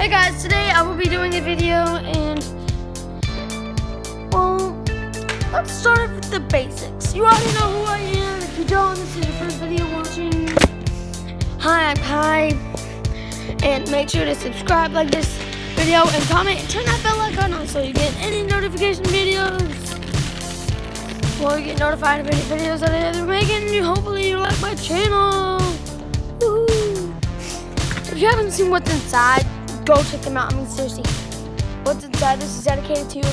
Hey guys, today I will be doing a video and, well, let's start with the basics. You already know who I am. If you don't, this is your first video watching. Hi, I'm Kai. And make sure to subscribe, like this video, and comment, and turn that bell icon on so you get any notification videos. Or you get notified of any videos that I'm making. Hopefully you like my channel. Woo-hoo. If you haven't seen what's inside, go check them out. I mean, seriously, what's inside? This is dedicated to you.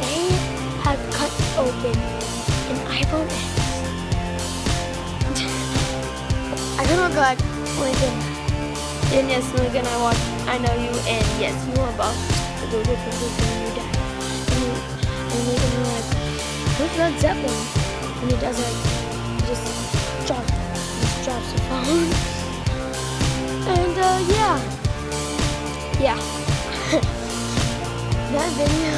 They have cut open an iPhone X. I kind of look like Lincoln. And yes, Lincoln, I know you. And yes, you are about to go to the princess and you die. And Lincoln was like, who's Led Zeppelin? And he does it. He just drops the phone. And yeah. That video.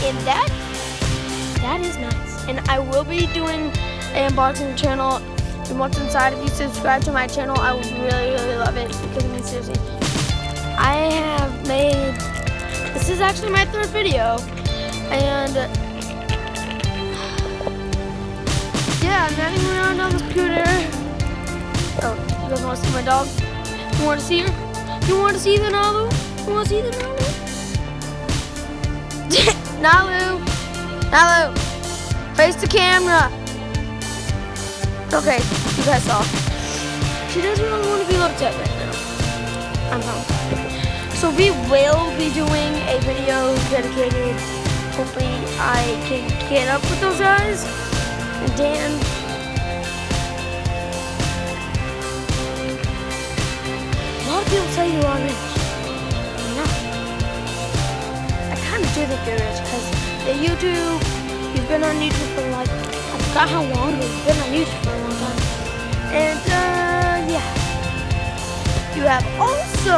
And that is nice. And I will be doing an unboxing channel. And what's inside, if you subscribe to my channel, I would really love it. Because I mean, seriously, I have made, this is actually my third video. And yeah, I'm running around on the computer. Oh, you guys want to see my dog? You want to see her? You want to see the Nalu? You want to see the Nalu? Nalu, face the camera. Okay, you guys saw. She doesn't really want to be looked at right now. I'm home. So we will be doing a video dedicated. Hopefully I can get up with those guys. And Dan. A lot of people say you are rich. No. I kind of do think you're rich because you've been on YouTube for like, I forgot how long, but you've been on YouTube for a long time. And yeah. You have also,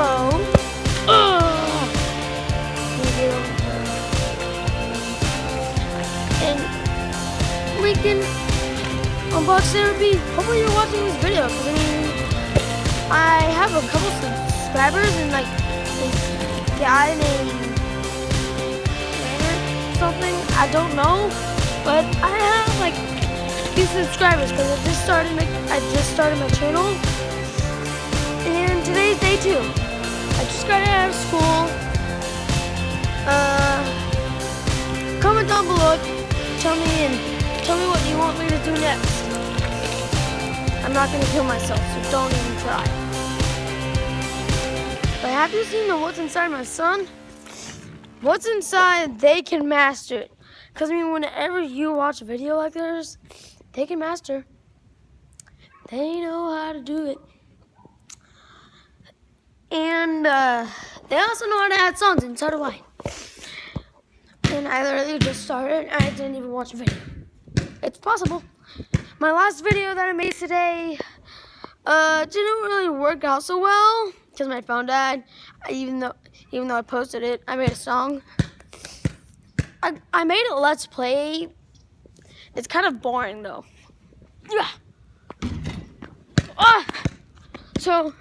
and Lincoln Unbox Therapy. Hopefully you're watching this video because I mean, I have a couple subscribers and like this guy named something, I don't know, but I have like a few subscribers because I just started my channel, and today's day 2. I just got out of school. Comment down below, tell me what you want me to do next. I'm not gonna kill myself, so don't even try. But have you seen the What's Inside My Son? What's inside, they can master it. Because, I mean, whenever you watch a video like theirs, they can master. They know how to do it. And they also know how to add songs, and so do I. And I literally just started, and I didn't even watch a video. It's possible. My last video that I made today didn't really work out so well because my phone died. Even though I posted it, I made a song. I made a Let's Play. It's kind of boring though. Yeah. So,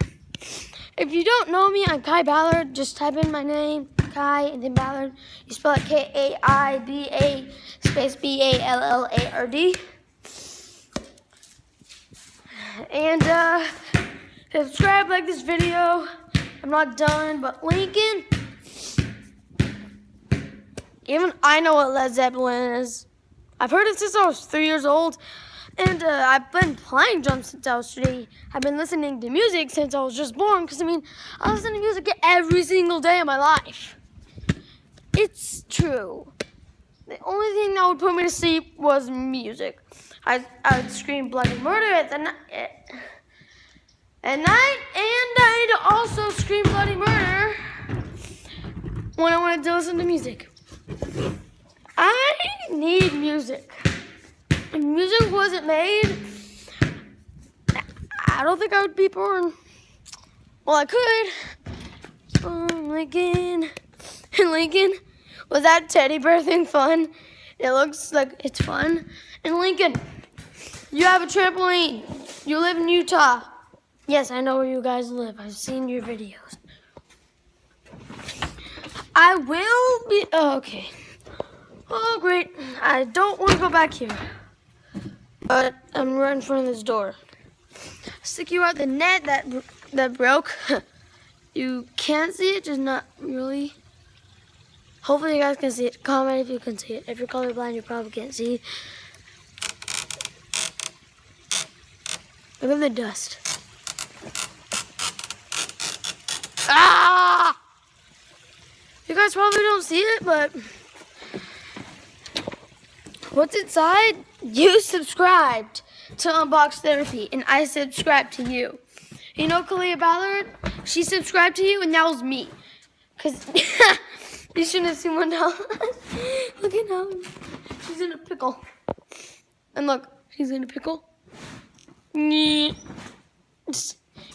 if you don't know me, I'm Kai Ballard. Just type in my name, Kai, and then Ballard. You spell it K-A-I-B-A space B-A-L-L-A-R-D. And subscribe, like this video. I'm not done, but Lincoln, even I know what Led Zeppelin is. I've heard it since I was 3 years old, and I've been playing drums since I was 3. I've been listening to music since I was just born, because I mean, I listen to music every single day of my life. It's true. The only thing that would put me to sleep was music. I would scream bloody murder at night, and I'd also scream bloody murder when I wanted to listen to music. I need music. If music wasn't made, I don't think I would be born. Well, I could. Lincoln, was that teddy bear thing fun? It looks like it's fun. And Lincoln, you have a trampoline. You live in Utah. Yes, I know where you guys live. I've seen your videos. I will be... Oh, okay. Oh, great. I don't want to go back here. But I'm right in front of this door. Stick you out the net that broke. You can't see it, just not really. Hopefully you guys can see it. Comment if you can see it. If you're colorblind, you probably can't see. Look at the dust. Ah! You guys probably don't see it, but what's inside? You subscribed to Unbox Therapy, and I subscribed to you. You know Kalia Ballard? She subscribed to you, and that was me. Because you shouldn't have seen one now. Look at her. She's in a pickle. And look, she's in a pickle. Hey,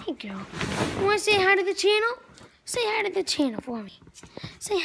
girl. You want to say hi to the channel? Say hi to the channel for me. Say hi.